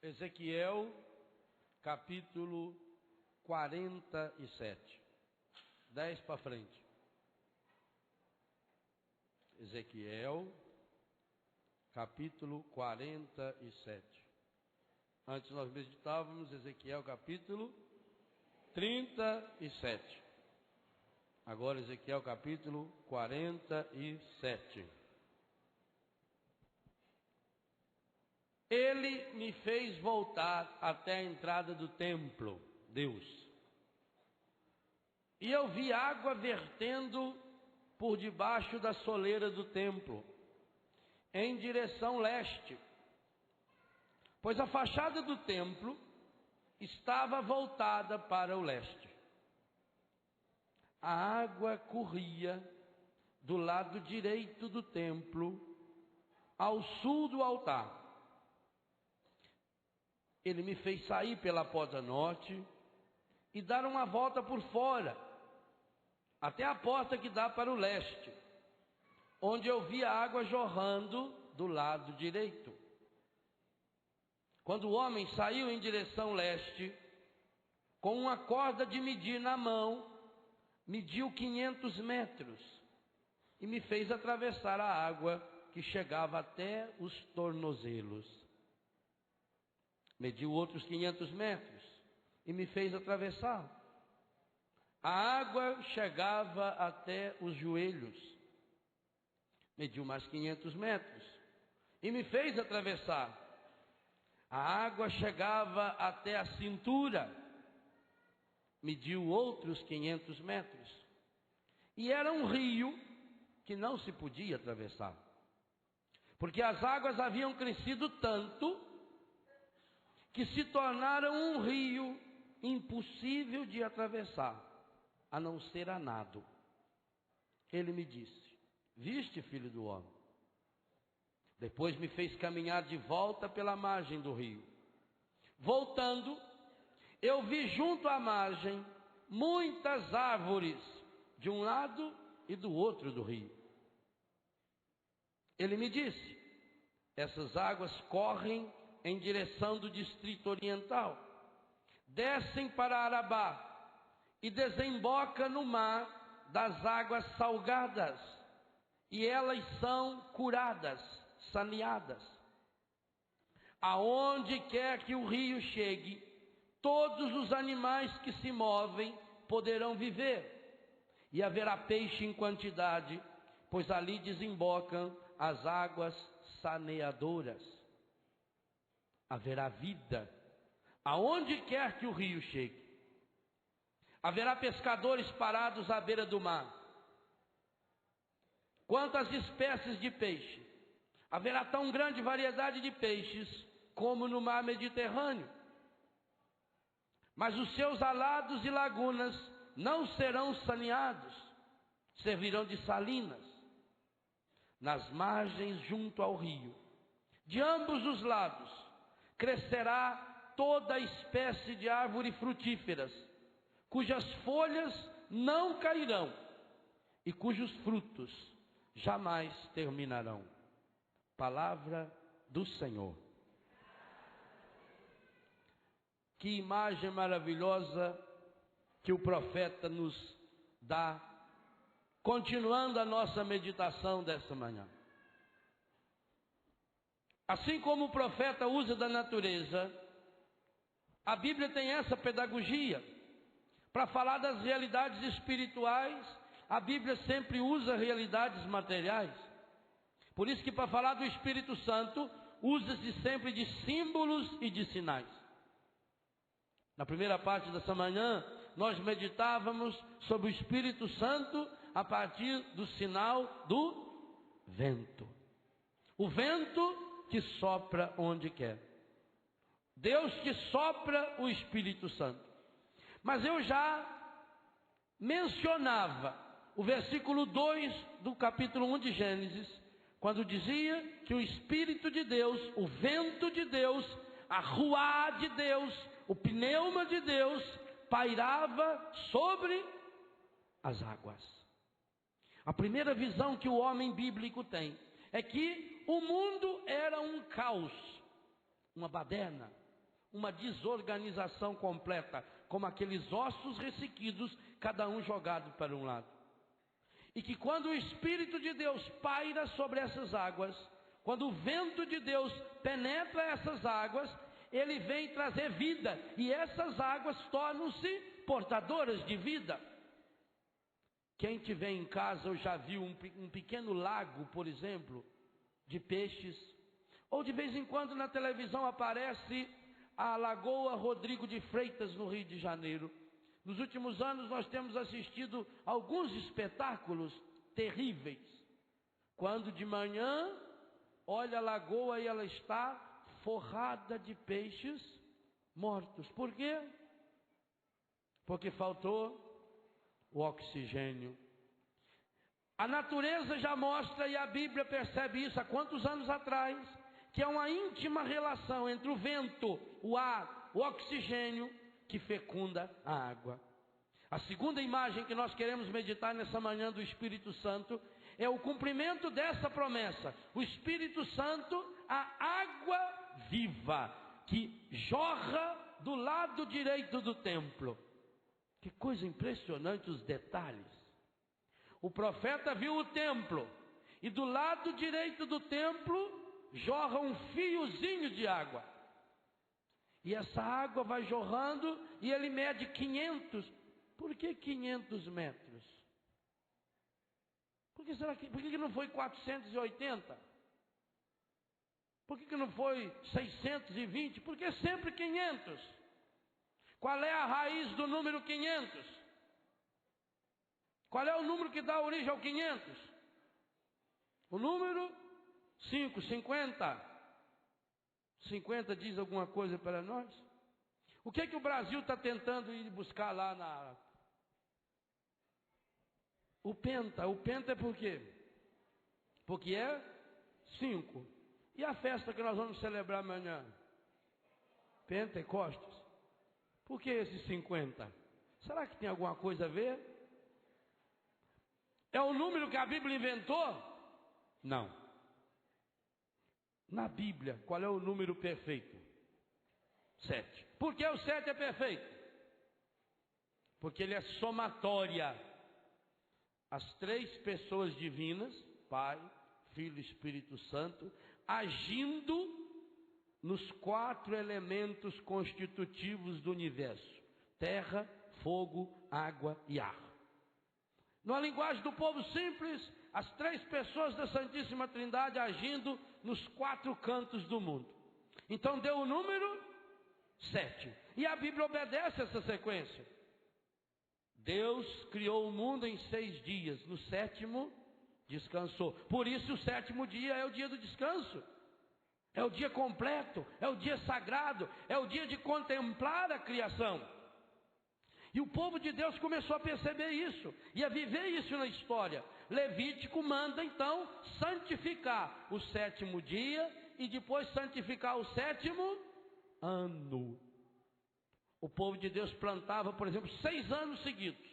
Ezequiel, capítulo 47. 10 para frente. Ezequiel, capítulo 47. Antes nós meditávamos Ezequiel, capítulo 37. Agora Ezequiel, capítulo 47. Ele me fez voltar até a entrada do templo, Deus. E eu vi água vertendo por debaixo da soleira do templo, em direção leste. Pois a fachada do templo estava voltada para o leste. A água corria do lado direito do templo, ao sul do altar. Ele me fez sair pela porta norte e dar uma volta por fora, até a porta que dá para o leste, onde eu vi a água jorrando do lado direito. Quando o homem saiu em direção leste, com uma corda de medir na mão, mediu 500 metros e me fez atravessar a água que chegava até os tornozelos. Mediu outros 500 metros e me fez atravessar. A água chegava até os joelhos. Mediu mais 500 metros e me fez atravessar. A água chegava até a cintura. Mediu outros 500 metros. E era um rio que não se podia atravessar, porque as águas haviam crescido tanto que se tornaram um rio impossível de atravessar, a não ser a nado. Ele me disse: viste, filho do homem? Depois me fez caminhar de volta pela margem do rio. Voltando, eu vi junto à margem muitas árvores, de um lado e do outro do rio. Ele me disse: essas águas correm em direção do distrito oriental, descem para Arabá e desembocam no mar das águas salgadas, e elas são curadas, saneadas. Aonde quer que o rio chegue, todos os animais que se movem poderão viver, e haverá peixe em quantidade, pois ali desembocam as águas saneadoras. Haverá vida aonde quer que o rio chegue. Haverá pescadores parados à beira do mar. Quantas espécies de peixe? Haverá tão grande variedade de peixes como no mar Mediterrâneo. Mas os seus alados e lagunas não serão saneados, servirão de salinas. Nas margens junto ao rio, de ambos os lados, crescerá toda espécie de árvore frutíferas, cujas folhas não cairão e cujos frutos jamais terminarão. Palavra do Senhor. Que imagem maravilhosa que o profeta nos dá, continuando a nossa meditação desta manhã. Assim como o profeta usa da natureza, a Bíblia tem essa pedagogia. Para falar das realidades espirituais, a Bíblia sempre usa realidades materiais. Por isso que para falar do Espírito Santo, usa-se sempre de símbolos e de sinais. Na primeira parte dessa manhã, nós meditávamos sobre o Espírito Santo a partir do sinal do vento. O vento que sopra onde quer. Deus que sopra o Espírito Santo. Mas eu já mencionava o versículo 2 do capítulo 1 de Gênesis, quando dizia que o Espírito de Deus, o vento de Deus, a ruá de Deus, o pneuma de Deus, pairava sobre as águas. A primeira visão que o homem bíblico tem é que o mundo era um caos, uma baderna, uma desorganização completa, como aqueles ossos ressequidos, cada um jogado para um lado. E que quando o Espírito de Deus paira sobre essas águas, quando o vento de Deus penetra essas águas, ele vem trazer vida, e essas águas tornam-se portadoras de vida. Quem tiver em casa ou já viu um pequeno lago, por exemplo, de peixes, ou de vez em quando na televisão aparece a Lagoa Rodrigo de Freitas, no Rio de Janeiro. Nos últimos anos nós temos assistido alguns espetáculos terríveis. Quando de manhã olha a lagoa e ela está forrada de peixes mortos. Por quê? Porque faltou o oxigênio. A natureza já mostra, e a Bíblia percebe isso há quantos anos atrás, que é uma íntima relação entre o vento, o ar, o oxigênio, que fecunda a água. A segunda imagem que nós queremos meditar nessa manhã do Espírito Santo é o cumprimento dessa promessa. O Espírito Santo, a água viva, que jorra do lado direito do templo. Que coisa impressionante os detalhes. O profeta viu o templo, e do lado direito do templo jorra um fiozinho de água. E essa água vai jorrando, e ele mede 500. Por que 500 metros? Por que não foi 480? Por que não foi 620? Por que sempre 500? Qual é a raiz do número 500? Qual é o número que dá origem ao 500? O número 5, 50. 50 diz alguma coisa para nós? O que é que o Brasil está tentando ir buscar lá na... O penta é por quê? Porque é 5. E a festa que nós vamos celebrar amanhã? Pentecostes. Por que esses 50? Será que tem alguma coisa a ver? É o número que a Bíblia inventou? Não. Na Bíblia, qual é o número perfeito? 7. Por que o 7 é perfeito? Porque ele é somatória. As 3 pessoas divinas, Pai, Filho e Espírito Santo, agindo nos 4 elementos constitutivos do universo: terra, fogo, água e ar. Na linguagem do povo simples, as 3 pessoas da Santíssima Trindade agindo nos 4 cantos do mundo. Então deu o número 7. E a Bíblia obedece essa sequência. Deus criou o mundo em 6 dias. No 7º, descansou. Por isso o 7º dia é o dia do descanso. É o dia completo, é o dia sagrado, é o dia de contemplar a criação. E o povo de Deus começou a perceber isso, e a viver isso na história. Levítico manda então santificar o 7º dia, e depois santificar o 7º ano. O povo de Deus plantava, por exemplo, 6 anos seguidos.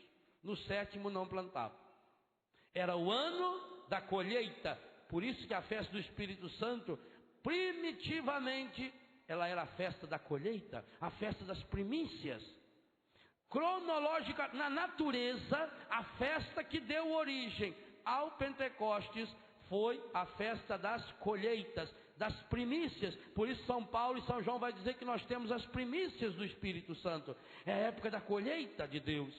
No 7º não plantava. Era o ano da colheita. Por isso que a festa do Espírito Santo, primitivamente, ela era a festa da colheita, a festa das primícias. Cronológica, na natureza, a festa que deu origem ao Pentecostes foi a festa das colheitas, das primícias. Por isso São Paulo e São João vai dizer que nós temos as primícias do Espírito Santo. É a época da colheita de Deus.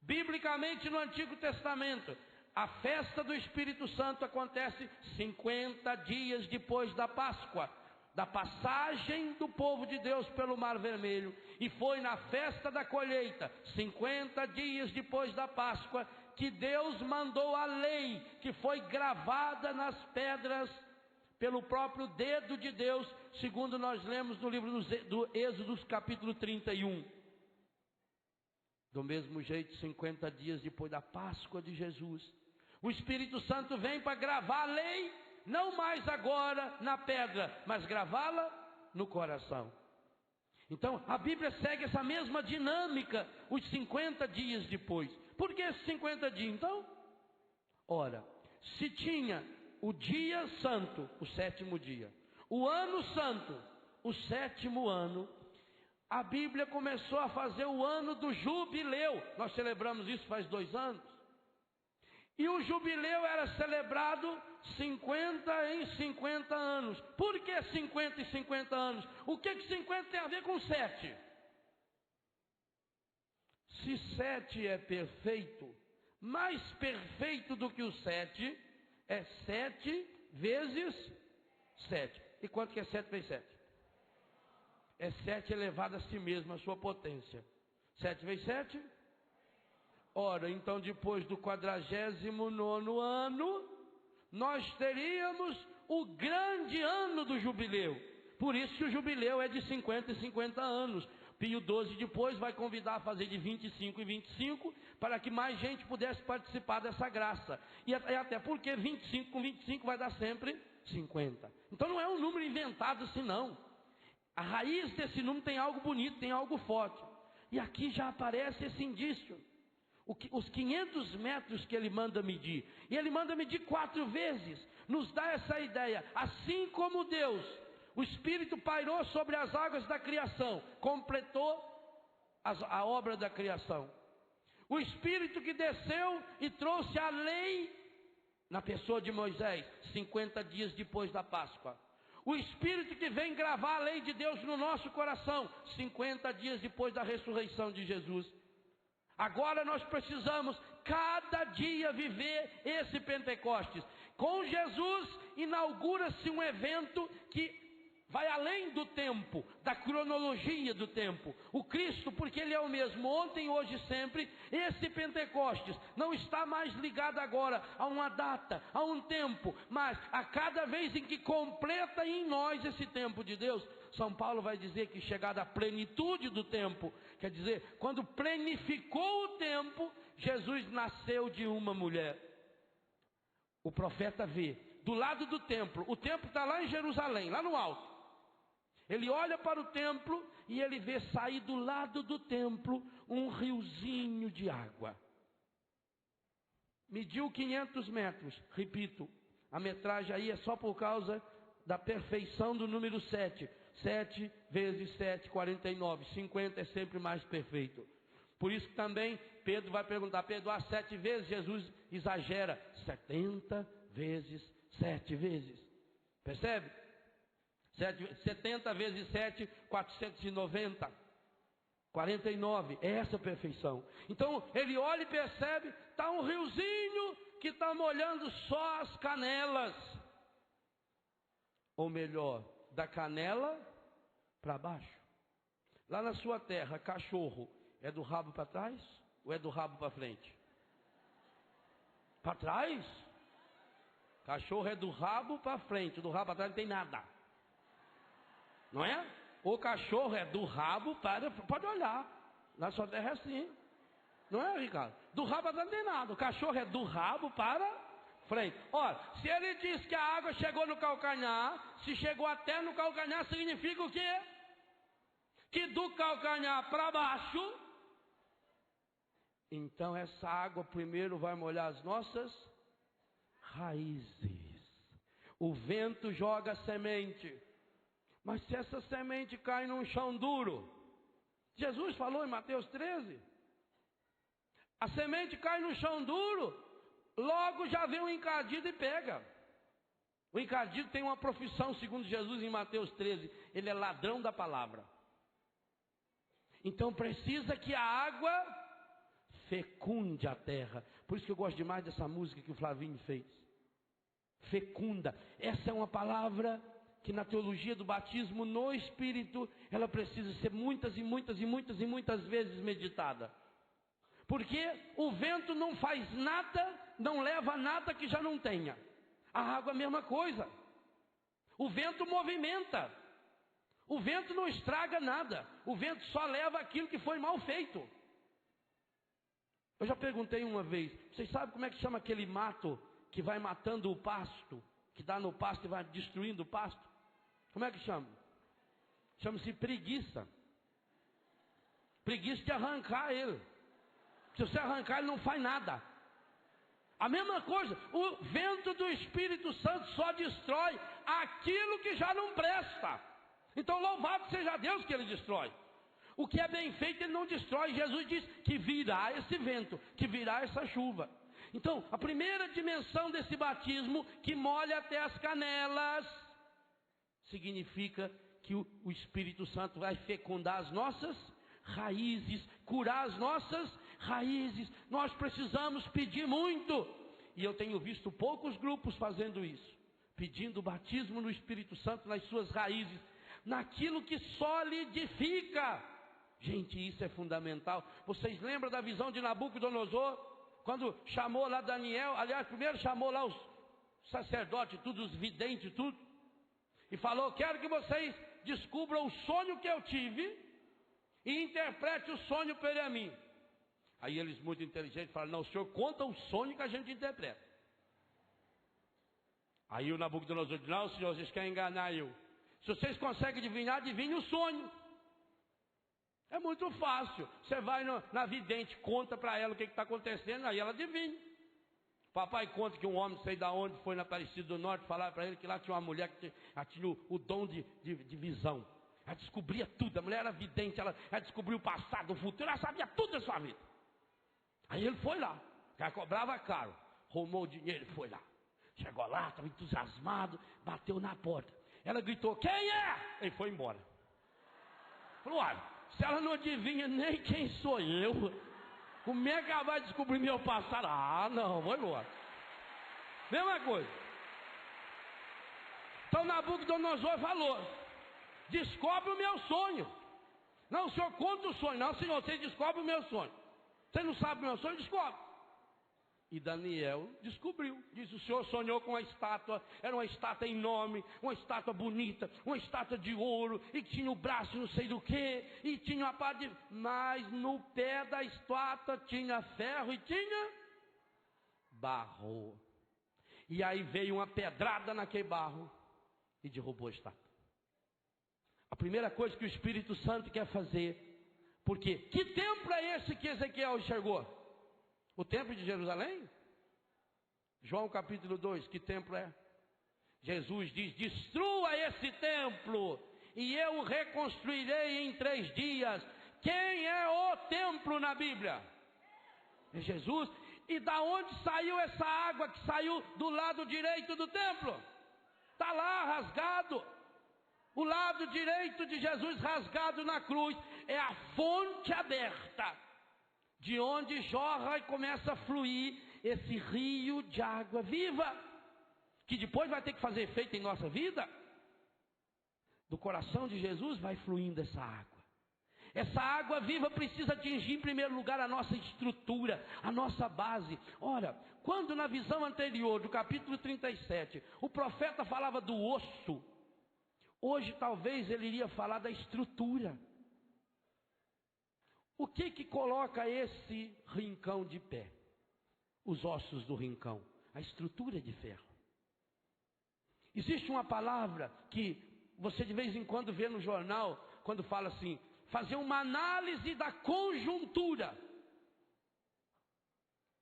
Biblicamente no Antigo Testamento, a festa do Espírito Santo acontece 50 dias depois da Páscoa, da passagem do povo de Deus pelo Mar Vermelho, e foi na festa da colheita, 50 dias depois da Páscoa, que Deus mandou a lei, que foi gravada nas pedras pelo próprio dedo de Deus, segundo nós lemos no livro do Êxodo, capítulo 31. Do mesmo jeito, 50 dias depois da Páscoa de Jesus, o Espírito Santo vem para gravar a lei, não mais agora na pedra, mas gravá-la no coração. Então a Bíblia segue essa mesma dinâmica os 50 dias depois. Por que esses 50 dias então? Ora, se tinha o dia santo, o 7º dia, o ano santo, o 7º ano, a Bíblia começou a fazer o ano do jubileu. Nós celebramos isso faz 2 anos. E o jubileu era celebrado 50 em 50 anos. Por que 50 em 50 anos? O que 50 tem a ver com 7? Se 7 é perfeito, mais perfeito do que o 7 é 7 vezes 7. E quanto que é 7 vezes 7? É 7 elevado a si mesmo, a sua potência. 7 vezes 7? Ora, então depois do 49º ano, nós teríamos o grande ano do jubileu. Por isso que o jubileu é de 50 em 50 anos. Pio XII depois vai convidar a fazer de 25 em 25, para que mais gente pudesse participar dessa graça. E até porque 25 com 25 vai dar sempre 50. Então não é um número inventado assim não. A raiz desse número tem algo bonito, tem algo forte. E aqui já aparece esse indício. Os 500 metros que ele manda medir. E ele manda medir 4 vezes. Nos dá essa ideia. Assim como Deus, o Espírito pairou sobre as águas da criação, completou a obra da criação. O Espírito que desceu e trouxe a lei na pessoa de Moisés, 50 dias depois da Páscoa. O Espírito que vem gravar a lei de Deus no nosso coração, 50 dias depois da ressurreição de Jesus. Agora nós precisamos cada dia viver esse Pentecostes. Com Jesus inaugura-se um evento que vai além do tempo, da cronologia do tempo. O Cristo, porque Ele é o mesmo ontem, hoje e sempre, esse Pentecostes não está mais ligado agora a uma data, a um tempo, mas a cada vez em que completa em nós esse tempo de Deus. São Paulo vai dizer que chegada a plenitude do tempo, quer dizer, quando plenificou o tempo, Jesus nasceu de uma mulher. O profeta vê, do lado do templo, o templo está lá em Jerusalém, lá no alto. Ele olha para o templo e ele vê sair do lado do templo um riozinho de água. Mediu 500 metros, repito, a metragem aí é só por causa da perfeição do número 7. 7 vezes 7, 49, 50 é sempre mais perfeito. Por isso que também Pedro vai perguntar, perdoar 7 vezes, Jesus exagera, 70 vezes 7 vezes. Percebe? 70 vezes 7, 490. 49, é essa a perfeição. Então ele olha e percebe, está um riozinho que está molhando só as canelas. Ou melhor, da canela para baixo. Lá na sua terra, cachorro é do rabo para trás ou é do rabo para frente? Para trás? Cachorro é do rabo para frente, do rabo para trás não tem nada. Não é? O cachorro é do rabo para... Pode olhar, na sua terra é assim. Não é, Ricardo? Do rabo para trás não tem nada. O cachorro é do rabo para frente. Ora, se ele diz que a água chegou no calcanhar, se chegou até no calcanhar, significa o quê? Que do calcanhar para baixo, então essa água primeiro vai molhar as nossas raízes. O vento joga a semente, mas se essa semente cai num chão duro, Jesus falou em Mateus 13, a semente cai no chão duro, logo já vem um encardido e pega. O encardido tem uma profissão, segundo Jesus em Mateus 13, ele é ladrão da palavra. Então precisa que a água fecunde a terra. Por isso que eu gosto demais dessa música que o Flavinho fez. Fecunda. Essa é uma palavra que na teologia do batismo no Espírito, ela precisa ser muitas vezes meditada. Porque o vento não faz nada, não leva nada que já não tenha. A água é a mesma coisa. O vento movimenta. O vento não estraga nada. O vento só leva aquilo que foi mal feito. Eu já perguntei uma vez, vocês sabem como é que chama aquele mato que vai matando o pasto, que dá no pasto e vai destruindo o pasto? Como é que chama? Chama-se preguiça. Preguiça de arrancar ele. Se você arrancar, ele não faz nada. A mesma coisa, o vento do Espírito Santo só destrói aquilo que já não presta. Então louvado seja Deus que ele destrói. O que é bem feito ele não destrói. Jesus diz que virá esse vento, que virá essa chuva. Então a primeira dimensão desse batismo, que molha até as canelas, significa que o Espírito Santo vai fecundar as nossas raízes, curar as nossas raízes. Nós precisamos pedir muito, e eu tenho visto poucos grupos fazendo isso, pedindo o batismo no Espírito Santo nas suas raízes, naquilo que solidifica. Gente, isso é fundamental. Vocês lembram da visão de Nabucodonosor, quando chamou lá Daniel? Aliás, primeiro chamou lá os sacerdotes, tudo, os videntes, tudo, e falou: quero que vocês descubram o sonho que eu tive e interprete o sonho para mim. Aí eles, muito inteligentes, falaram: não, o senhor conta o sonho que a gente interpreta. Aí o Nabucodonosor disse: não, senhor, vocês querem enganar eu. Se vocês conseguem adivinhar, adivinhe o sonho. É muito fácil. Você vai na vidente, conta para ela o que está acontecendo, aí ela adivinha. Papai conta que um homem, sei da onde, foi na Aparecida do Norte, falar para ele que lá tinha uma mulher que tinha o dom de visão. Ela descobria tudo, a mulher era vidente, ela descobriu o passado, o futuro, ela sabia tudo da sua vida. Aí ele foi lá, ela cobrava caro, arrumou o dinheiro e foi lá. Chegou lá, estava entusiasmado, bateu na porta. Ela gritou: quem é? Ele foi embora. Falou: olha, se ela não adivinha nem quem sou eu, como é que ela vai descobrir meu passado? Ah, não, vou embora. Mesma coisa. Então Nabucodonosor falou: descobre o meu sonho. Não, o senhor conta o sonho. Não, senhor, você descobre o meu sonho. Você não sabe o meu sonho? Descobre. E Daniel descobriu. Diz: o senhor sonhou com uma estátua. Era uma estátua enorme, uma estátua bonita, uma estátua de ouro, e que tinha o braço não sei do que, e tinha uma parte de... mas no pé da estátua tinha ferro e tinha barro. E aí veio uma pedrada naquele barro e derrubou a estátua. A primeira coisa que o Espírito Santo quer fazer, porque que templo é esse que Ezequiel enxergou? O templo de Jerusalém? João capítulo 2, que templo é? Jesus diz: destrua esse templo e eu o reconstruirei em 3 dias. Quem é o templo na Bíblia? É Jesus. E da onde saiu essa água que saiu do lado direito do templo? Está lá rasgado. O lado direito de Jesus rasgado na cruz é a fonte aberta, de onde jorra e começa a fluir esse rio de água viva, que depois vai ter que fazer efeito em nossa vida. Do coração de Jesus vai fluindo essa água. Essa água viva precisa atingir em primeiro lugar a nossa estrutura, a nossa base. Ora, quando na visão anterior do capítulo 37, o profeta falava do osso, hoje talvez ele iria falar da estrutura. O que coloca esse rincão de pé? Os ossos do rincão, a estrutura de ferro. Existe uma palavra que você de vez em quando vê no jornal, quando fala assim: fazer uma análise da conjuntura.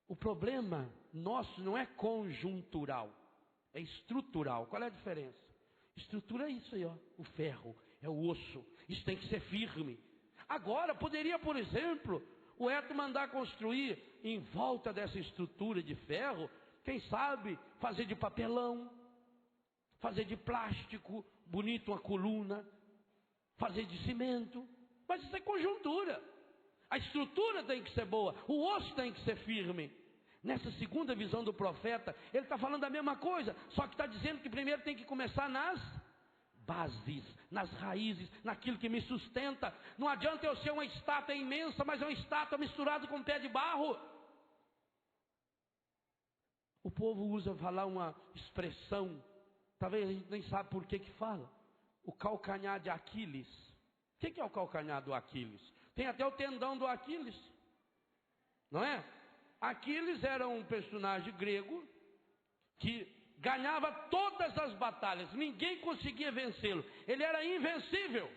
O problema nosso não é conjuntural, é estrutural. Qual é a diferença? Estrutura é isso aí, ó, o ferro, é o osso, isso tem que ser firme. Agora, poderia, por exemplo, o Eto mandar construir em volta dessa estrutura de ferro, quem sabe, fazer de papelão, fazer de plástico, bonito uma coluna, fazer de cimento, mas isso é conjuntura. A estrutura tem que ser boa, o osso tem que ser firme. Nessa segunda visão do profeta, ele está falando a mesma coisa, só que está dizendo que primeiro tem que começar nas bases, nas raízes, naquilo que me sustenta. Não adianta eu ser uma estátua imensa, mas é uma estátua misturada com um pé de barro. O povo usa falar uma expressão, talvez a gente nem sabe por que fala, o calcanhar de Aquiles. O que é o calcanhar do Aquiles? Tem até o tendão do Aquiles, não é? Aquiles era um personagem grego que ganhava todas as batalhas, ninguém conseguia vencê-lo, ele era invencível.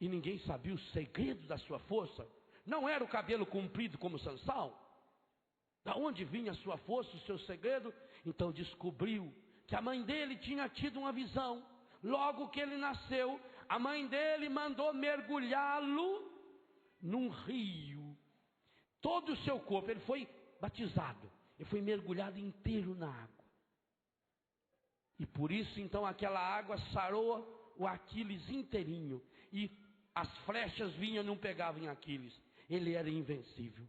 E ninguém sabia o segredo da sua força. Não era o cabelo comprido como Sansão. Da onde vinha a sua força, o seu segredo? Então descobriu que a mãe dele tinha tido uma visão, logo que ele nasceu, a mãe dele mandou mergulhá-lo num rio. Todo o seu corpo, ele foi batizado, ele foi mergulhado inteiro na água. E por isso então aquela água sarou o Aquiles inteirinho. E as flechas vinham e não pegavam em Aquiles. Ele era invencível.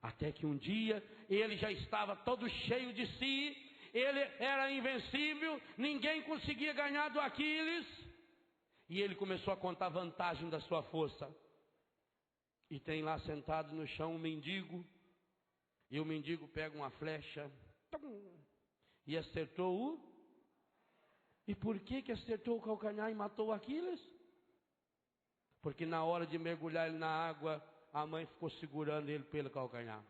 Até que um dia ele já estava todo cheio de si. Ele era invencível. Ninguém conseguia ganhar do Aquiles. E ele começou a contar vantagem da sua força. E tem lá sentado no chão um mendigo. E o mendigo pega uma flecha e acertou o... E por que acertou o calcanhar e matou o Aquiles? Porque na hora de mergulhar ele na água, a mãe ficou segurando ele pelo calcanhar.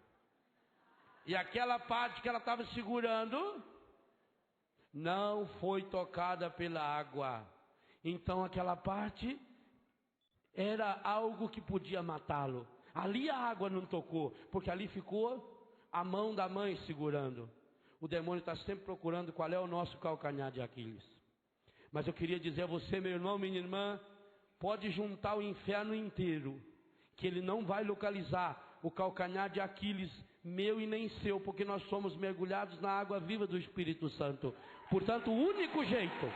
E aquela parte que ela estava segurando não foi tocada pela água. Então aquela parte era algo que podia matá-lo. Ali a água não tocou, porque ali ficou a mão da mãe segurando. O demônio está sempre procurando qual é o nosso calcanhar de Aquiles. Mas eu queria dizer a você, meu irmão, minha irmã, pode juntar o inferno inteiro, que ele não vai localizar o calcanhar de Aquiles, meu e nem seu, porque nós somos mergulhados na água viva do Espírito Santo. Portanto, o único jeito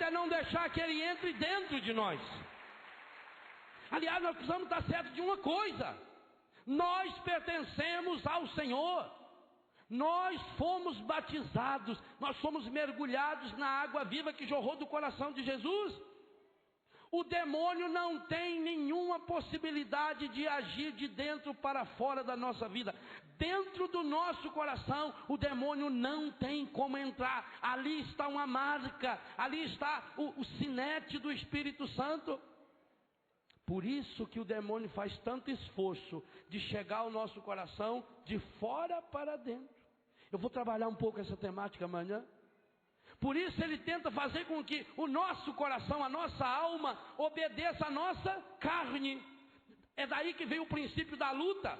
é não deixar que ele entre dentro de nós. Aliás, nós precisamos estar certos de uma coisa: nós pertencemos ao Senhor. Nós fomos batizados, nós fomos mergulhados na água viva que jorrou do coração de Jesus. O demônio não tem nenhuma possibilidade de agir de dentro para fora da nossa vida. Dentro do nosso coração, o demônio não tem como entrar. Ali está uma marca, ali está o sinete do Espírito Santo. Por isso que o demônio faz tanto esforço de chegar ao nosso coração de fora para dentro. Eu vou trabalhar um pouco essa temática amanhã. Por isso ele tenta fazer com que o nosso coração, a nossa alma, obedeça a nossa carne. É daí que vem o princípio da luta.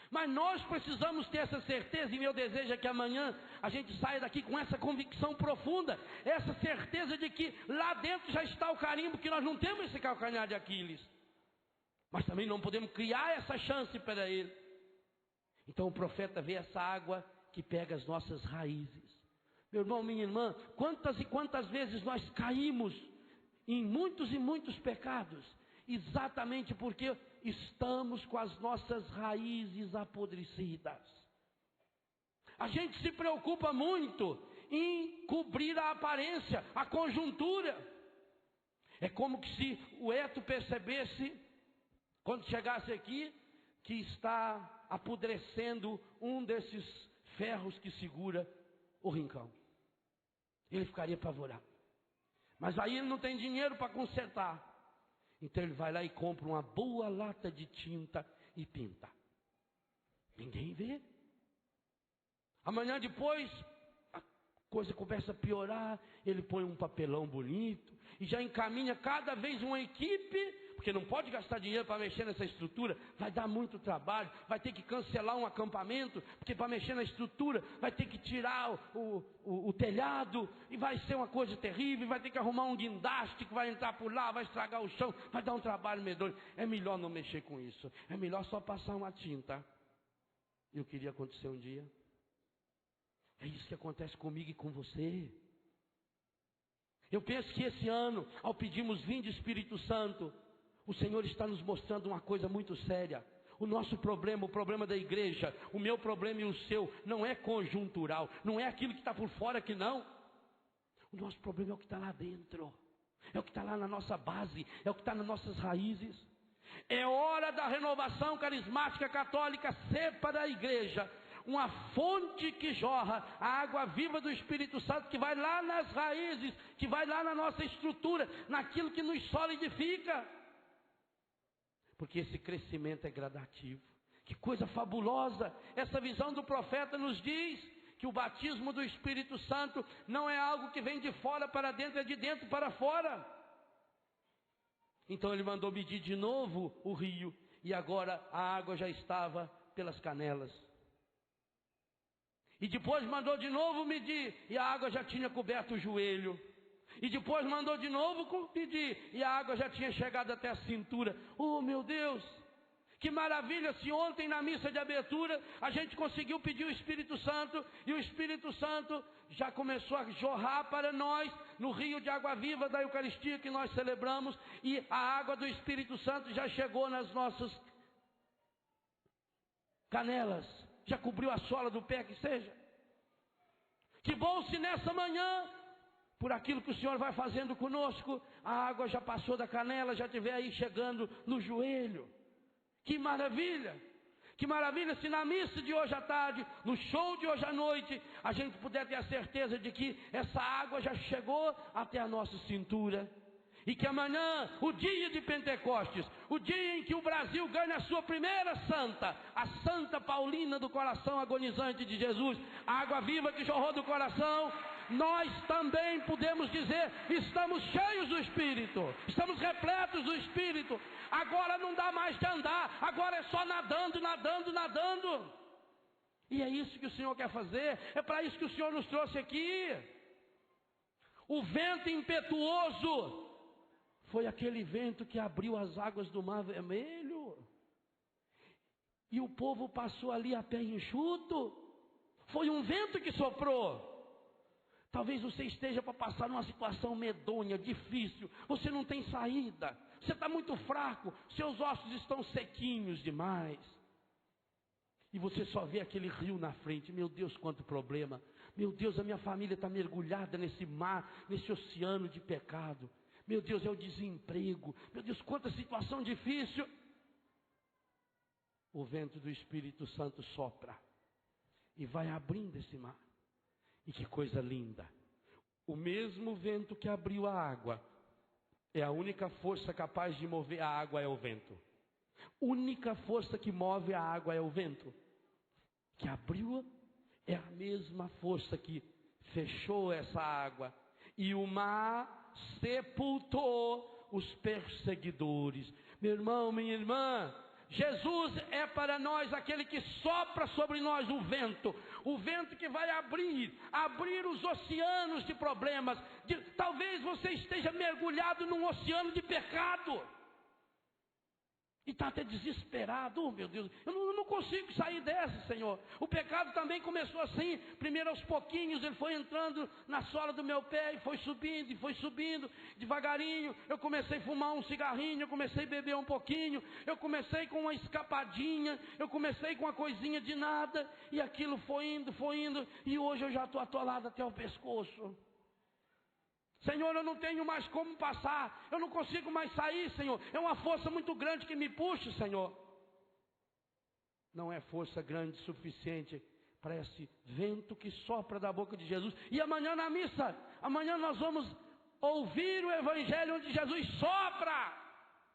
Mas nós precisamos ter essa certeza, e meu desejo é que amanhã a gente saia daqui com essa convicção profunda, essa certeza de que lá dentro já está o carimbo, que nós não temos esse calcanhar de Aquiles. Mas também não podemos criar essa chance para ele. Então o profeta vê essa água que pega as nossas raízes. Meu irmão, minha irmã, quantas e quantas vezes nós caímos em muitos e muitos pecados, exatamente porque estamos com as nossas raízes apodrecidas. A gente se preocupa muito em cobrir a aparência, a conjuntura. É como que se o Eto percebesse, quando chegasse aqui, que está apodrecendo um desses ferros que segura o rincão. Ele ficaria apavorado. Mas aí ele não tem dinheiro para consertar. Então ele vai lá e compra uma boa lata de tinta e pinta. Ninguém vê. Amanhã depois, a coisa começa a piorar. Ele põe um papelão bonito e já encaminha cada vez uma equipe, porque não pode gastar dinheiro para mexer nessa estrutura, vai dar muito trabalho, vai ter que cancelar um acampamento, porque para mexer na estrutura vai ter que tirar o telhado, e vai ser uma coisa terrível, vai ter que arrumar um guindaste que vai entrar por lá, vai estragar o chão, vai dar um trabalho medonho. É melhor não mexer com isso, é melhor só passar uma tinta. E o que iria acontecer um dia? É isso que acontece comigo e com você. Eu penso que esse ano, ao pedirmos vinde Espírito Santo, o Senhor está nos mostrando uma coisa muito séria. O nosso problema, o problema da igreja, o meu problema e o seu, não é conjuntural, não é aquilo que está por fora que não. O nosso problema é o que está lá dentro, é o que está lá na nossa base, é o que está nas nossas raízes. É hora da renovação carismática católica ser para a igreja uma fonte que jorra a água viva do Espírito Santo, que vai lá nas raízes, que vai lá na nossa estrutura, naquilo que nos solidifica. Porque esse crescimento é gradativo. Que coisa fabulosa! Essa visão do profeta nos diz que o batismo do Espírito Santo não é algo que vem de fora para dentro, é de dentro para fora. Então ele mandou medir de novo o rio, e agora a água já estava pelas canelas. E depois mandou de novo medir, e a água já tinha coberto o joelho. E depois mandou de novo medir, e a água já tinha chegado até a cintura. Oh, meu Deus! Que maravilha se ontem na missa de abertura a gente conseguiu pedir o Espírito Santo, e o Espírito Santo já começou a jorrar para nós no rio de água viva da Eucaristia que nós celebramos, e a água do Espírito Santo já chegou nas nossas canelas, já cobriu a sola do pé, que seja. Que bom se nessa manhã, por aquilo que o Senhor vai fazendo conosco, a água já passou da canela, já estiver aí chegando no joelho. Que maravilha! Que maravilha se na missa de hoje à tarde, no show de hoje à noite, a gente puder ter a certeza de que essa água já chegou até a nossa cintura. E que amanhã, o dia de Pentecostes, o dia em que o Brasil ganha a sua primeira santa, a Santa Paulina do coração agonizante de Jesus, a água viva que jorrou do coração, nós também podemos dizer, estamos cheios do Espírito, estamos repletos do Espírito. Agora não dá mais de andar, agora é só nadando, nadando, nadando. E é isso que o Senhor quer fazer, é para isso que o Senhor nos trouxe aqui. O vento impetuoso foi aquele vento que abriu as águas do Mar Vermelho. E o povo passou ali a pé enxuto. Foi um vento que soprou. Talvez você esteja para passar numa situação medonha, difícil. Você não tem saída. Você está muito fraco. Seus ossos estão sequinhos demais. E você só vê aquele rio na frente. Meu Deus, quanto problema. Meu Deus, a minha família está mergulhada nesse mar, nesse oceano de pecado. Meu Deus, é o desemprego. Meu Deus, quanta situação difícil. O vento do Espírito Santo sopra e vai abrindo esse mar. E que coisa linda. O mesmo vento que abriu a água é a única força capaz de mover a água, é o vento. Única força que move a água é o vento. Que abriu é a mesma força que fechou essa água. E o mar sepultou os perseguidores. Meu irmão, minha irmã, Jesus é para nós aquele que sopra sobre nós o vento que vai abrir os oceanos de problemas. Talvez você esteja mergulhado num oceano de pecado. E está até desesperado. Oh, meu Deus, eu não consigo sair dessa, Senhor. O pecado também começou assim. Primeiro aos pouquinhos ele foi entrando na sola do meu pé e foi subindo devagarinho. Eu comecei a fumar um cigarrinho, eu comecei a beber um pouquinho, eu comecei com uma escapadinha, eu comecei com uma coisinha de nada, e aquilo foi indo, e hoje eu já estou atolado até o pescoço. Senhor, eu não tenho mais como passar, eu não consigo mais sair, Senhor. É uma força muito grande que me puxa, Senhor. Não é força grande o suficiente para esse vento que sopra da boca de Jesus. E amanhã na missa, amanhã nós vamos ouvir o Evangelho onde Jesus sopra,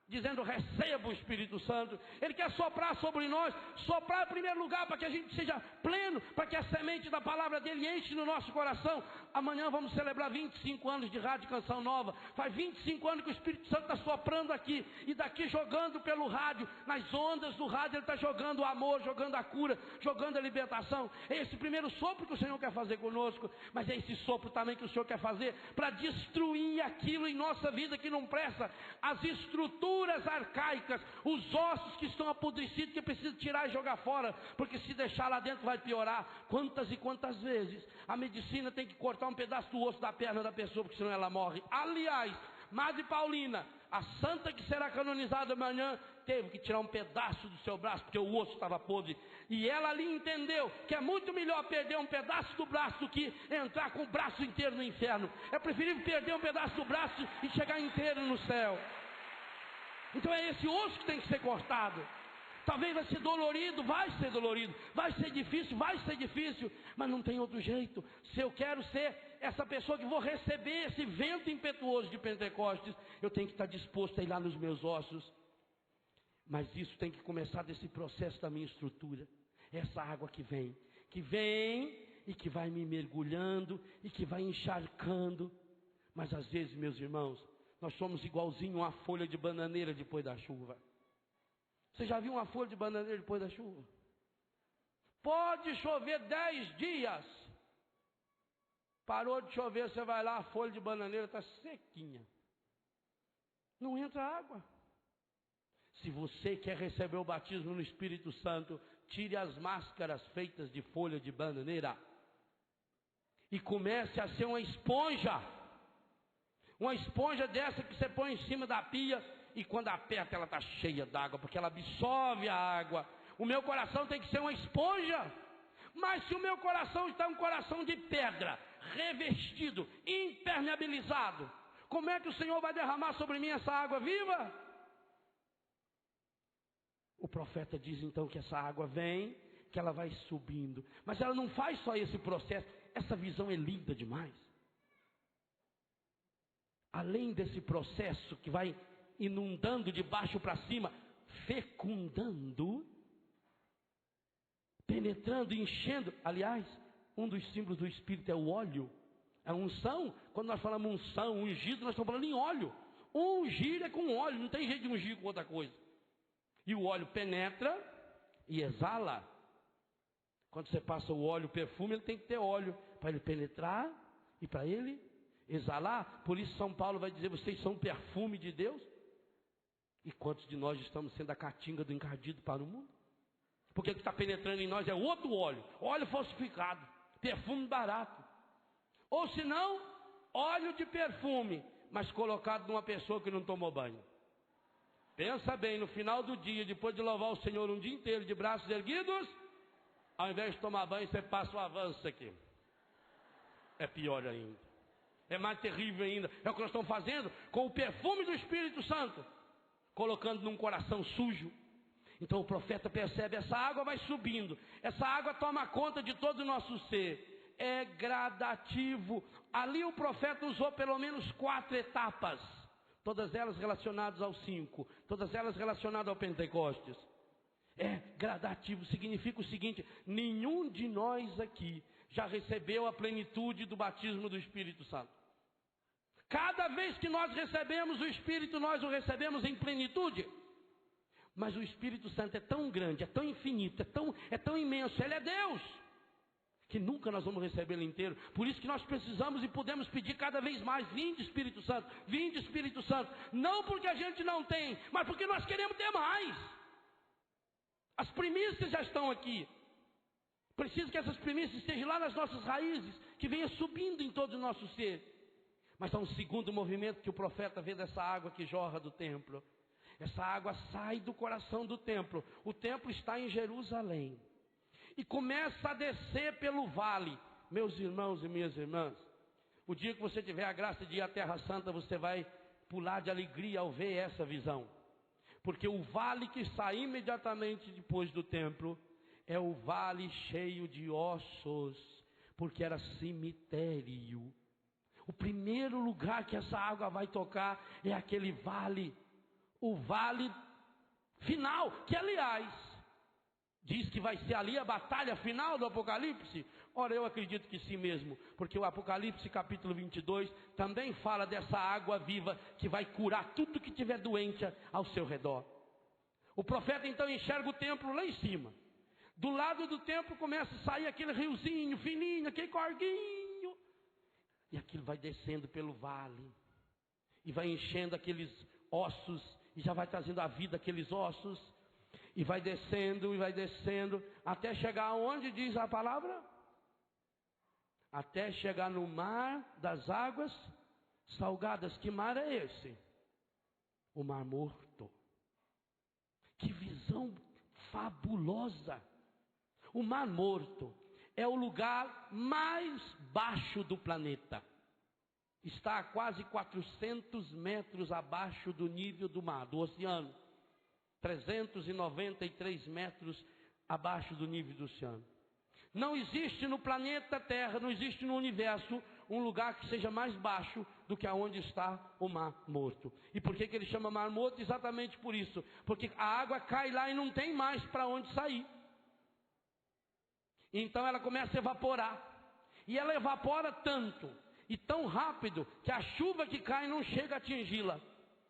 dizendo: receba o Espírito Santo. Ele quer soprar sobre nós, soprar em primeiro lugar para que a gente seja pleno, para que a semente da palavra dele enche no nosso coração. Amanhã vamos celebrar 25 anos de Rádio Canção Nova. Faz 25 anos que o Espírito Santo está soprando aqui, e daqui jogando pelo rádio, nas ondas do rádio ele está jogando o amor, jogando a cura, jogando a libertação. É esse primeiro sopro que o Senhor quer fazer conosco, mas é esse sopro também que o Senhor quer fazer para destruir aquilo em nossa vida que não presta, as estruturas arcaicas, os ossos que estão apodrecidos, que precisa tirar e jogar fora, porque se deixar lá dentro vai piorar. Quantas e quantas vezes a medicina tem que cortar um pedaço do osso da perna da pessoa, porque senão ela morre. Aliás, Madre Paulina, a santa que será canonizada amanhã, teve que tirar um pedaço do seu braço, porque o osso estava podre, e ela ali entendeu que é muito melhor perder um pedaço do braço do que entrar com o braço inteiro no inferno. É preferível perder um pedaço do braço e chegar inteiro no céu. Então é esse osso que tem que ser cortado. Talvez vai ser dolorido, vai ser dolorido, vai ser difícil, mas não tem outro jeito. Se eu quero ser essa pessoa que vou receber esse vento impetuoso de Pentecostes, eu tenho que estar disposto a ir lá nos meus ossos. Mas isso tem que começar desse processo da minha estrutura. Essa água que vem e que vai me mergulhando e que vai encharcando. Mas às vezes, meus irmãos, nós somos igualzinho uma folha de bananeira depois da chuva. Você já viu uma folha de bananeira depois da chuva? Pode chover 10 dias. Parou de chover, você vai lá, a folha de bananeira está sequinha. Não entra água. Se você quer receber o batismo no Espírito Santo, tire as máscaras feitas de folha de bananeira e comece a ser uma esponja. Uma esponja dessa que você põe em cima da pia e quando aperta ela está cheia d'água, porque ela absorve a água. O meu coração tem que ser uma esponja. Mas se o meu coração está um coração de pedra, revestido, impermeabilizado, como é que o Senhor vai derramar sobre mim essa água viva? O profeta diz então que essa água vem, que ela vai subindo. Mas ela não faz só esse processo. Essa visão é linda demais. Além desse processo que vai inundando de baixo para cima, fecundando, penetrando, enchendo. Aliás, um dos símbolos do Espírito é o óleo. A unção, quando nós falamos unção, ungido, nós estamos falando em óleo. Ungir é com óleo, não tem jeito de ungir com outra coisa. E o óleo penetra e exala. Quando você passa o óleo, o perfume, ele tem que ter óleo para ele penetrar e para ele exalar. Por isso São Paulo vai dizer, vocês são perfume de Deus. E quantos de nós estamos sendo a caatinga do encardido para o mundo? Porque o que está penetrando em nós é outro óleo, óleo falsificado, perfume barato. Ou se não, óleo de perfume, mas colocado numa pessoa que não tomou banho. Pensa bem, no final do dia, depois de louvar o Senhor um dia inteiro de braços erguidos, ao invés de tomar banho, você passa o avanço aqui. É pior ainda. É mais terrível ainda. É o que nós estamos fazendo com o perfume do Espírito Santo, colocando num coração sujo. Então o profeta percebe, essa água vai subindo, essa água toma conta de todo o nosso ser. É gradativo. Ali o profeta usou pelo menos 4 etapas. Todas elas relacionadas aos 5, todas elas relacionadas ao Pentecostes. É gradativo, significa o seguinte: nenhum de nós aqui já recebeu a plenitude do batismo do Espírito Santo. Cada vez que nós recebemos o Espírito, nós o recebemos em plenitude. Mas o Espírito Santo é tão grande, é tão infinito, é tão imenso, Ele é Deus, que nunca nós vamos receber ele inteiro. Por isso que nós precisamos e podemos pedir cada vez mais: vinde Espírito Santo, vinde Espírito Santo. Não porque a gente não tem, mas porque nós queremos ter mais. As primícias já estão aqui. Preciso que essas primícias estejam lá nas nossas raízes, que venha subindo em todo o nosso ser. Mas há um segundo movimento que o profeta vê dessa água que jorra do templo. Essa água sai do coração do templo. O templo está em Jerusalém. E começa a descer pelo vale. Meus irmãos e minhas irmãs, o dia que você tiver a graça de ir à Terra Santa, você vai pular de alegria ao ver essa visão. Porque o vale que sai imediatamente depois do templo é o vale cheio de ossos, porque era cemitério. O primeiro lugar que essa água vai tocar é aquele vale, o vale final, que aliás diz que vai ser ali a batalha final do Apocalipse. Ora, eu acredito que sim mesmo, porque o Apocalipse capítulo 22 também fala dessa água viva que vai curar tudo que tiver doente ao seu redor. O profeta então enxerga o templo lá em cima. Do lado do templo começa a sair aquele riozinho fininho, aquele corguinho, e aquilo vai descendo pelo vale e vai enchendo aqueles ossos, e já vai trazendo a vida aqueles ossos, e vai descendo, até chegar aonde diz a palavra? Até chegar no mar das águas salgadas. Que mar é esse? O Mar Morto. Que visão fabulosa! O Mar Morto é o lugar mais baixo do planeta. Está a quase 400 metros abaixo do nível do mar, do oceano. 393 metros abaixo do nível do oceano. Não existe no planeta Terra, não existe no universo um lugar que seja mais baixo do que aonde está o Mar Morto. E por que ele chama Mar Morto? Exatamente por isso. Porque a água cai lá e não tem mais para onde sair. Então ela começa a evaporar. E ela evapora tanto e tão rápido que a chuva que cai não chega a atingi-la.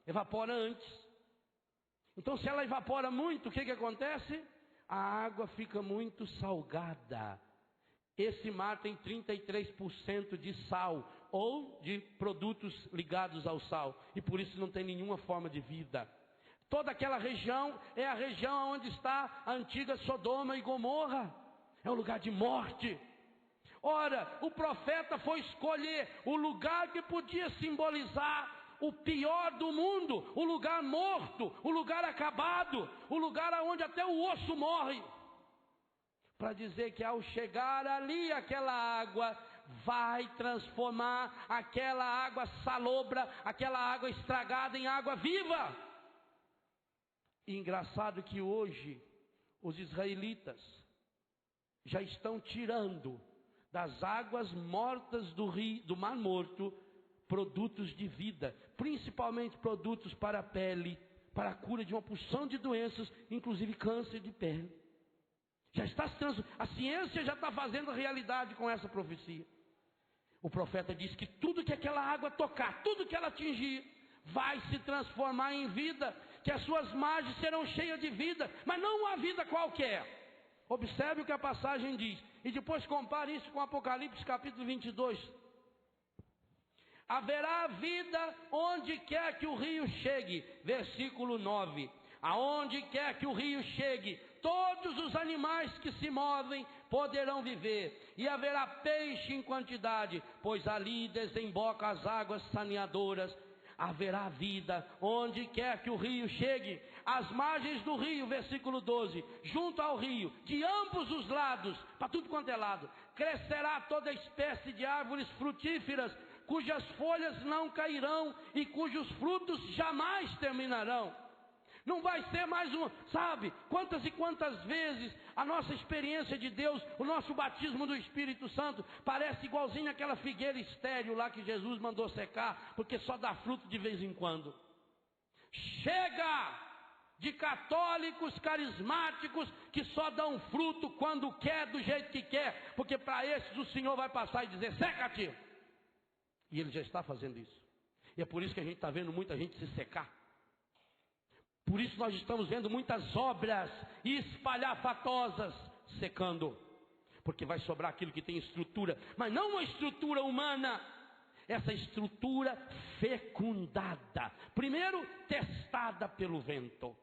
Evapora antes. Então se ela evapora muito, o que acontece? a água fica muito salgada. Esse mar tem 33% de sal, ou de produtos ligados ao sal, e por isso não tem nenhuma forma de vida. Toda aquela região é a região onde está a antiga Sodoma e Gomorra, é um lugar de morte. Ora, o profeta foi escolher o lugar que podia simbolizar o pior do mundo, o lugar morto, o lugar acabado, o lugar onde até o osso morre, para dizer que ao chegar ali aquela água vai transformar aquela água salobra, aquela água estragada em água viva. E engraçado que hoje os israelitas já estão tirando das águas mortas do rio, do Mar Morto, produtos de vida, principalmente produtos para a pele, para a cura de uma porção de doenças, inclusive câncer de pele. Já está a ciência já está fazendo realidade com essa profecia. O profeta diz que tudo que aquela água tocar, tudo que ela atingir, vai se transformar em vida, que as suas margens serão cheias de vida, mas não uma vida qualquer. Observe o que a passagem diz, e depois compare isso com Apocalipse capítulo 22. Haverá vida onde quer que o rio chegue, versículo 9. Aonde quer que o rio chegue, todos os animais que se movem poderão viver, e haverá peixe em quantidade, pois ali desemboca as águas saneadoras. Haverá vida onde quer que o rio chegue, às margens do rio, versículo 12, junto ao rio, de ambos os lados, para tudo quanto é lado, crescerá toda espécie de árvores frutíferas, cujas folhas não cairão e cujos frutos jamais terminarão. Não vai ser mais sabe, quantas e quantas vezes a nossa experiência de Deus, o nosso batismo do Espírito Santo, parece igualzinho àquela figueira estéril lá que Jesus mandou secar, porque só dá fruto de vez em quando. Chega de católicos carismáticos que só dão fruto quando quer, do jeito que quer, porque para esses o Senhor vai passar e dizer, seca-te. E Ele já está fazendo isso. E é por isso que a gente está vendo muita gente se secar. Por isso nós estamos vendo muitas obras espalhafatosas secando. Porque vai sobrar aquilo que tem estrutura, mas não uma estrutura humana. Essa estrutura fecundada. Primeiro, testada pelo vento.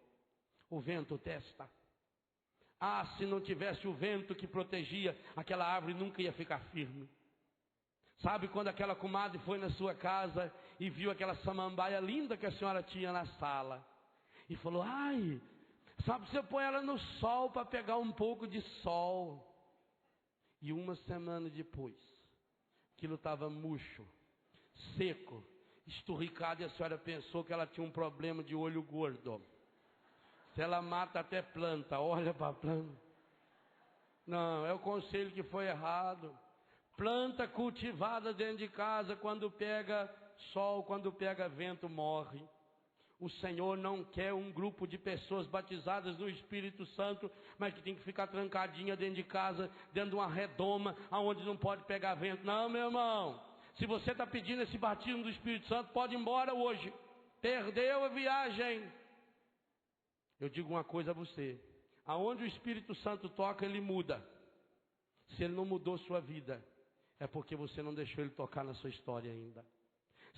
O vento testa. Ah, se não tivesse o vento que protegia, aquela árvore nunca ia ficar firme. Sabe quando aquela comadre foi na sua casa e viu aquela samambaia linda que a senhora tinha na sala? E falou, ai, sabe, você põe ela no sol para pegar um pouco de sol. E uma semana depois, aquilo estava murcho, seco, esturricado, e a senhora pensou que ela tinha um problema de olho gordo. Se ela mata até planta, olha para a planta. Não, é o conselho que foi errado. Planta cultivada dentro de casa, quando pega sol, quando pega vento, morre. O Senhor não quer um grupo de pessoas batizadas no Espírito Santo, mas que tem que ficar trancadinha dentro de casa, dentro de uma redoma, aonde não pode pegar vento. Não, meu irmão, se você está pedindo esse batismo do Espírito Santo, pode ir embora hoje. Perdeu a viagem. Eu digo uma coisa a você, aonde o Espírito Santo toca, ele muda. Se ele não mudou sua vida, é porque você não deixou ele tocar na sua história ainda.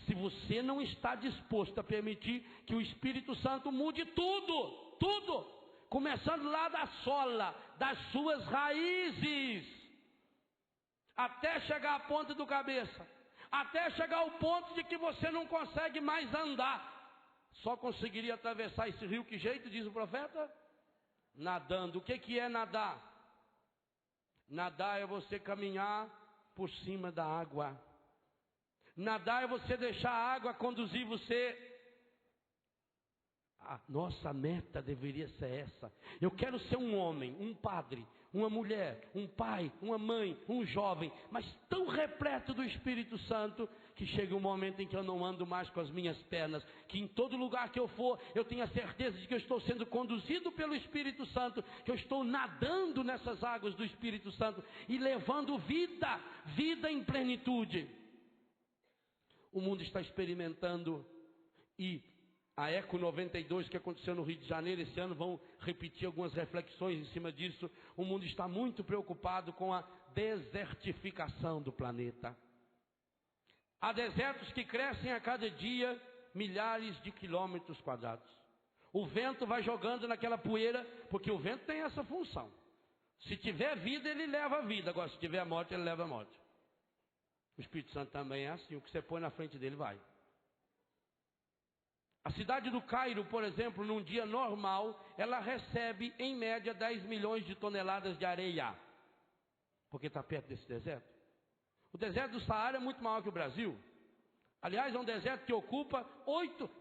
Se você não está disposto a permitir que o Espírito Santo mude tudo, tudo, começando lá da sola, das suas raízes, até chegar à ponta do cabeça, até chegar ao ponto de que você não consegue mais andar, só conseguiria atravessar esse rio, que jeito, diz o profeta? Nadando. O que é nadar? Nadar é você caminhar por cima da água. Nadar é você deixar a água conduzir você. A nossa meta deveria ser essa. Eu quero ser um homem, um padre, uma mulher, um pai, uma mãe, um jovem, mas tão repleto do Espírito Santo, que chega um momento em que eu não ando mais com as minhas pernas, que em todo lugar que eu for, eu tenho a certeza de que eu estou sendo conduzido pelo Espírito Santo, que eu estou nadando nessas águas do Espírito Santo e levando vida, vida em plenitude. O mundo está experimentando e A Eco 92 que aconteceu no Rio de Janeiro esse ano, vão repetir algumas reflexões em cima disso. O mundo está muito preocupado com a desertificação do planeta. Há desertos que crescem a cada dia milhares de quilômetros quadrados. O vento vai jogando naquela poeira, porque o vento tem essa função. Se tiver vida, ele leva a vida. Agora, se tiver morte, ele leva a morte. O Espírito Santo também é assim, o que você põe na frente dele vai. A cidade do Cairo, por exemplo, num dia normal, ela recebe em média 10 milhões de toneladas de areia. Porque está perto desse deserto. O deserto do Saara é muito maior que o Brasil. Aliás, é um deserto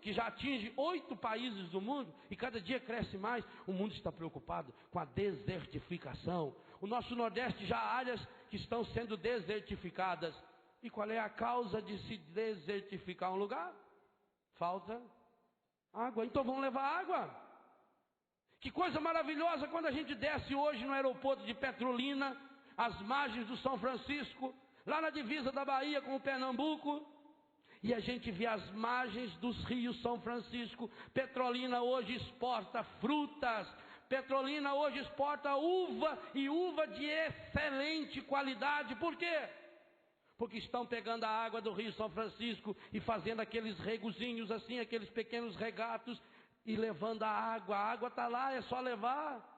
que já atinge 8 países do mundo, e cada dia cresce mais. O mundo está preocupado com a desertificação. O nosso Nordeste já há áreas que estão sendo desertificadas. E qual é a causa de se desertificar um lugar? Falta água. Então vamos levar água. Que coisa maravilhosa quando a gente desce hoje no aeroporto de Petrolina, às margens do São Francisco, lá na divisa da Bahia com o Pernambuco, e a gente vê as margens dos rios São Francisco. Petrolina hoje exporta frutas, Petrolina hoje exporta uva, e uva de excelente qualidade. Por quê? Porque estão pegando a água do rio São Francisco e fazendo aqueles regozinhos assim, aqueles pequenos regatos, e levando a água está lá, é só levar.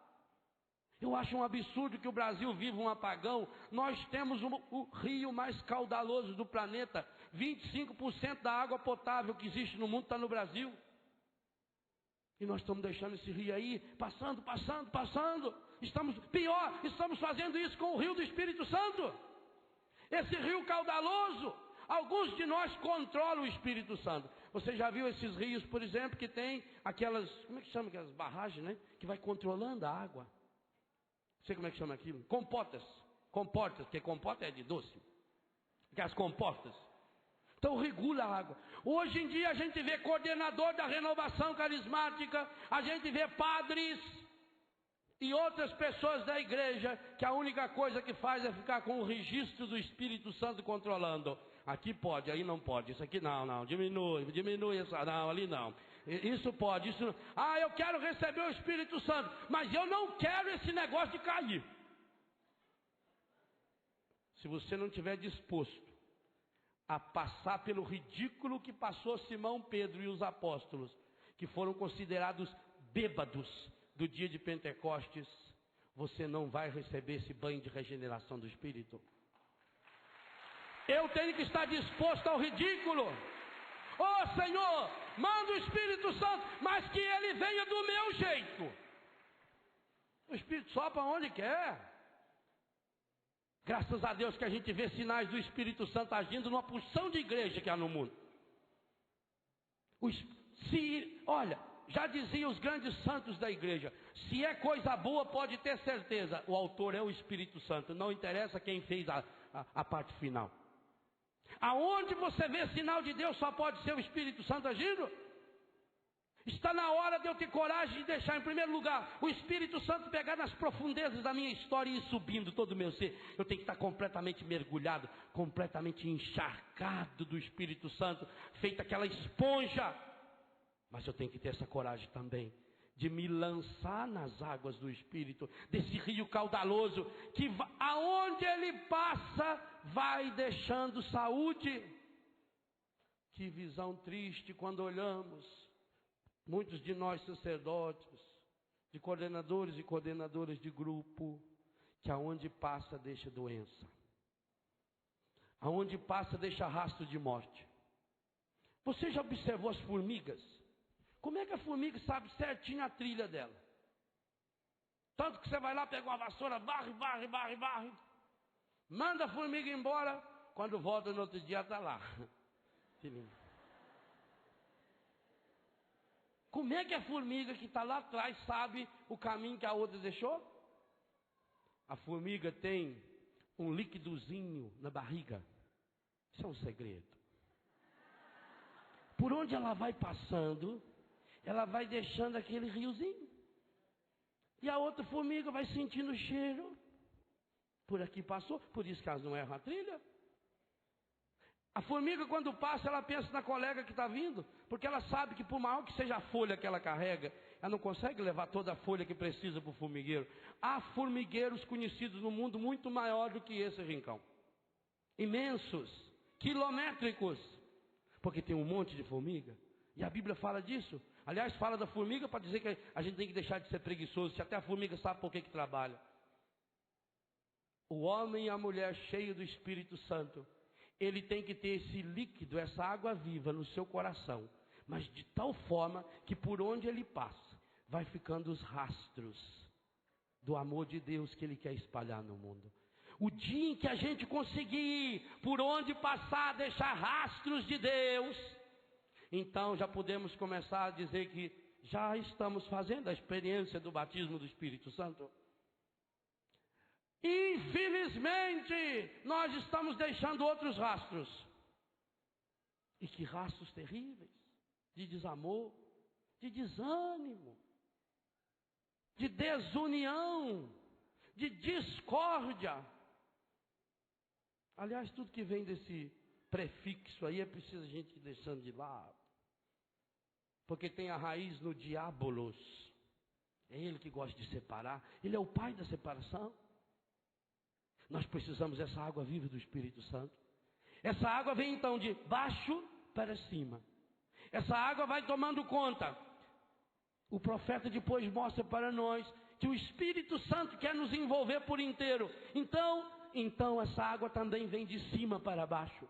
Eu acho um absurdo que o Brasil viva um apagão. Nós temos o rio mais caudaloso do planeta. 25% da água potável que existe no mundo está no Brasil. E nós estamos deixando esse rio aí, passando. Estamos fazendo isso com o rio do Espírito Santo. Esse rio caudaloso, alguns de nós controlam o Espírito Santo. Você já viu esses rios, por exemplo, que tem aquelas, como é que chama aquelas barragens, né? Que vai controlando a água. Não sei como é que chama aquilo. Comportas, porque compota é de doce. Aquelas comportas. Então regula a água. Hoje em dia a gente vê coordenador da renovação carismática, a gente vê padres e outras pessoas da igreja que a única coisa que faz é ficar com o registro do Espírito Santo controlando. Aqui pode, aí não pode. Isso aqui não, diminui essa, não, ali não. Isso pode, isso não. Ah, eu quero receber o Espírito Santo, mas eu não quero esse negócio de cair. Se você não estiver disposto a passar pelo ridículo que passou Simão Pedro e os apóstolos, que foram considerados bêbados do dia de Pentecostes, você não vai receber esse banho de regeneração do Espírito. Eu tenho que estar disposto ao ridículo. Oh Senhor, manda o Espírito Santo, mas que ele venha do meu jeito. O Espírito sopra onde quer. Graças a Deus que a gente vê sinais do Espírito Santo agindo numa porção de igreja que há no mundo. Olha, já diziam os grandes santos da igreja, se é coisa boa pode ter certeza, o autor é o Espírito Santo, não interessa quem fez a parte final. Aonde você vê sinal de Deus só pode ser o Espírito Santo agindo. Está na hora de eu ter coragem de deixar em primeiro lugar o Espírito Santo pegar nas profundezas da minha história e ir subindo todo o meu ser. Eu tenho que estar completamente mergulhado, completamente encharcado do Espírito Santo, feito aquela esponja. Mas eu tenho que ter essa coragem também de me lançar nas águas do Espírito, desse rio caudaloso, que aonde ele passa, vai deixando saúde. Que visão triste quando olhamos, muitos de nós sacerdotes, de coordenadores e coordenadoras de grupo, que aonde passa deixa doença, aonde passa deixa rastro de morte. Você já observou as formigas? Como é que a formiga sabe certinho a trilha dela? Tanto que você vai lá, pega uma vassoura, varre. Manda a formiga embora. Quando volta no outro dia, está lá. Que lindo. Como é que a formiga que está lá atrás sabe o caminho que a outra deixou? A formiga tem um líquidozinho na barriga. Isso é um segredo. Por onde ela vai passando, ela vai deixando aquele riozinho. E a outra formiga vai sentindo o cheiro. Por aqui passou, por isso que elas não erram a trilha. A formiga, quando passa, ela pensa na colega que está vindo, porque ela sabe que, por maior que seja a folha que ela carrega, ela não consegue levar toda a folha que precisa para o formigueiro. Há formigueiros conhecidos no mundo muito maior do que esse rincão, imensos, quilométricos, porque tem um monte de formiga. E a Bíblia fala disso. Aliás, fala da formiga para dizer que a gente tem que deixar de ser preguiçoso, se até a formiga sabe por que trabalha. O homem e a mulher cheio do Espírito Santo, ele tem que ter esse líquido, essa água viva no seu coração, mas de tal forma que por onde ele passa, vai ficando os rastros do amor de Deus que ele quer espalhar no mundo. O dia em que a gente conseguir, por onde passar, deixar rastros de Deus, então já podemos começar a dizer que já estamos fazendo a experiência do batismo do Espírito Santo. Infelizmente, nós estamos deixando outros rastros. E que rastros terríveis, de desamor, de desânimo, de desunião, de discórdia. Aliás, tudo que vem desse prefixo aí é preciso a gente ir deixando de lado. Porque tem a raiz no diabolos. É ele que gosta de separar. Ele é o pai da separação. Nós precisamos dessa água viva do Espírito Santo. Essa água vem então de baixo para cima. Essa água vai tomando conta. O profeta depois mostra para nós que o Espírito Santo quer nos envolver por inteiro. Então essa água também vem de cima para baixo.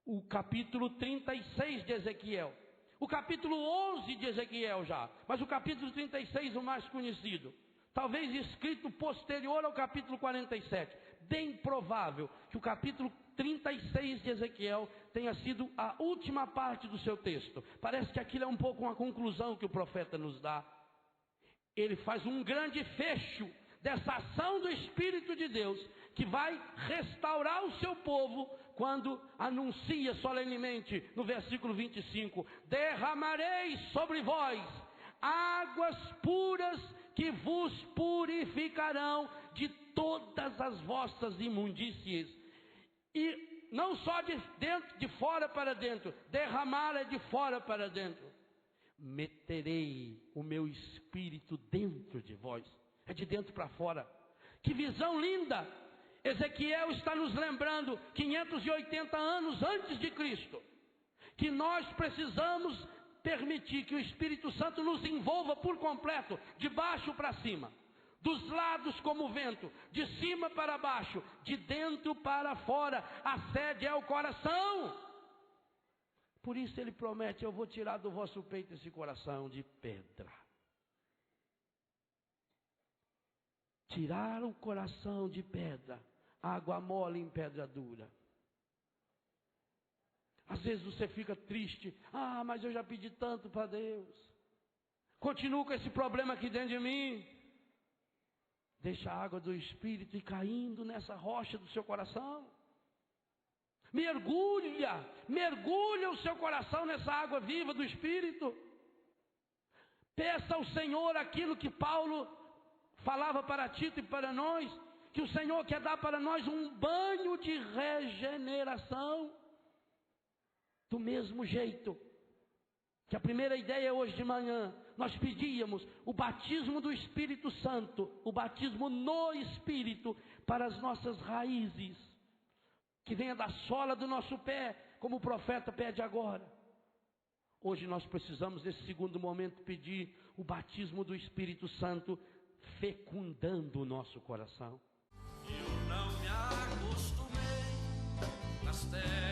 O capítulo 36 de Ezequiel. O capítulo 11 de Ezequiel já. Mas o capítulo 36 o mais conhecido. Talvez escrito posterior ao capítulo 47. Bem provável que o capítulo 36 de Ezequiel tenha sido a última parte do seu texto. Parece que aquilo é um pouco uma conclusão que o profeta nos dá. Ele faz um grande fecho dessa ação do Espírito de Deus, que vai restaurar o seu povo, quando anuncia solenemente no versículo 25: derramarei sobre vós águas puras que vos purificarão de todas as vossas imundícies. E não só de fora para dentro, derramar é de fora para dentro. Meterei o meu espírito dentro de vós. É de dentro para fora. Que visão linda! Ezequiel está nos lembrando 580 anos antes de Cristo, que nós precisamos permitir que o Espírito Santo nos envolva por completo, de baixo para cima, dos lados como o vento, de cima para baixo, de dentro para fora. A sede é o coração. Por isso ele promete: eu vou tirar do vosso peito esse coração de pedra. Tirar o coração de pedra, água mole em pedra dura. Às vezes você fica triste: ah, mas eu já pedi tanto para Deus. Continuo com esse problema aqui dentro de mim. Deixa a água do Espírito ir caindo nessa rocha do seu coração. Mergulha o seu coração nessa água viva do Espírito. Peça ao Senhor aquilo que Paulo falava para Tito e para nós, que o Senhor quer dar para nós um banho de regeneração. Do mesmo jeito que a primeira ideia hoje de manhã, nós pedíamos o batismo do Espírito Santo, o batismo no Espírito, para as nossas raízes, que venha da sola do nosso pé, como o profeta pede agora. Hoje nós precisamos, nesse segundo momento, pedir o batismo do Espírito Santo, fecundando o nosso coração. Eu não me acostumei nas terras